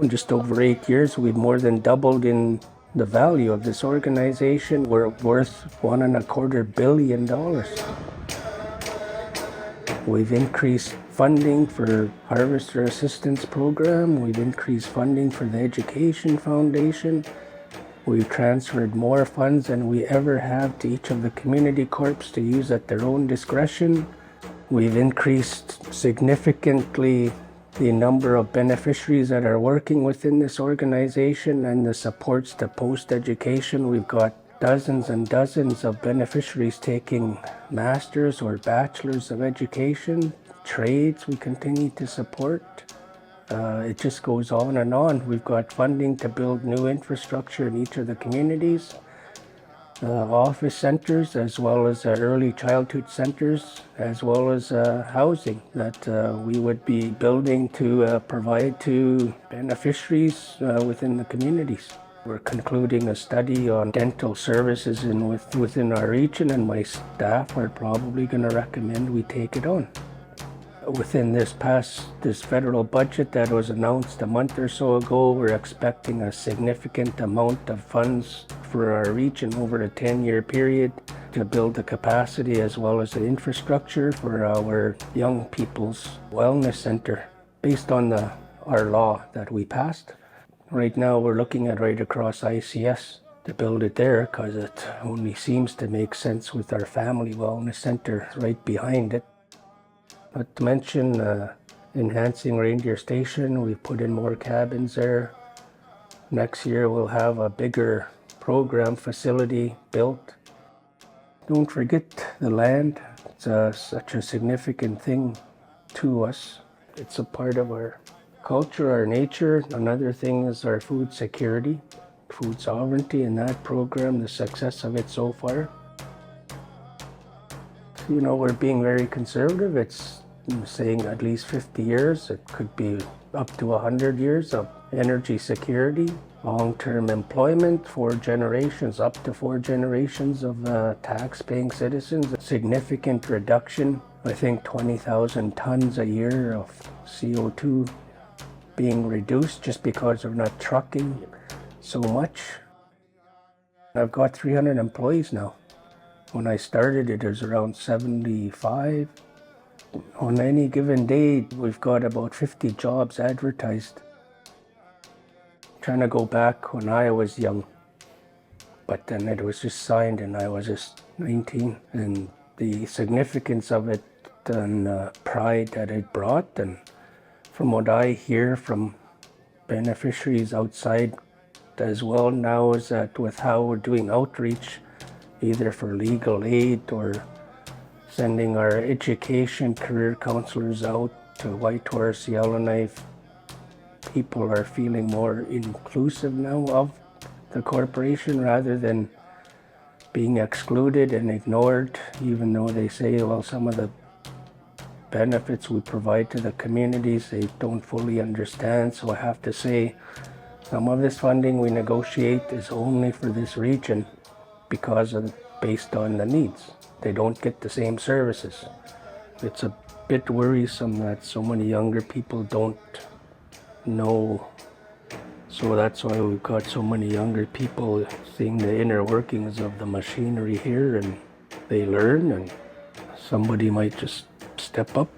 In just over 8 years, we've more than doubled in the value of this organization. We're worth $1.25 billion. We've increased funding for Harvester Assistance Program. We've increased funding for the Education Foundation. We've transferred more funds than we ever have to each of the community corps to use at their own discretion. We've increased significantly the number of beneficiaries that are working within this organization and the supports to post-education. We've got dozens and dozens of beneficiaries taking masters or bachelors of education. Trades we continue to support. It just goes on and on. We've got funding to build new infrastructure in each of the communities, office centers, as well as early childhood centers, as well as housing that we would be building to provide to beneficiaries within the communities. We're concluding a study on dental services within our region, and my staff are probably going to recommend we take it on. Within this federal budget that was announced a month or so ago, we're expecting a significant amount of funds for our region over a 10-year period to build the capacity as well as the infrastructure for our young people's wellness center based on our law that we passed. Right now we're looking at right across ICS to build it there because it only seems to make sense with our family wellness center right behind it. Not to mention enhancing Reindeer Station. We've put in more cabins there. Next year we'll have a bigger program facility built. Don't forget the land. It's such a significant thing to us. It's a part of our culture, our nature. Another thing is our food security, food sovereignty, and that program, the success of it so far. You know, we're being very conservative. It's saying at least 50 years. It could be up to 100 years of energy security, long-term employment, 4 generations, up to 4 generations of tax-paying citizens, a significant reduction, I think 20,000 tons a year of CO2 being reduced just because we're not trucking so much. I've got 300 employees now. When I started, it was around 75. On any given day, we've got about 50 jobs advertised. Trying to go back when I was young, but then it was just signed and I was just 19. And the significance of it and pride that it brought, and from what I hear from beneficiaries outside as well now, is that with how we're doing outreach, either for legal aid or sending our education career counselors out to Whitehorse, Yellowknife, people are feeling more inclusive now of the corporation rather than being excluded and ignored, even though they say, well, some of the benefits we provide to the communities they don't fully understand. So I have to say, some of this funding we negotiate is only for this region because of based on the needs. They don't get the same services. It's a bit worrisome that so many younger people don't know. So that's why we've got so many younger people seeing the inner workings of the machinery here, and they learn, and somebody might just step up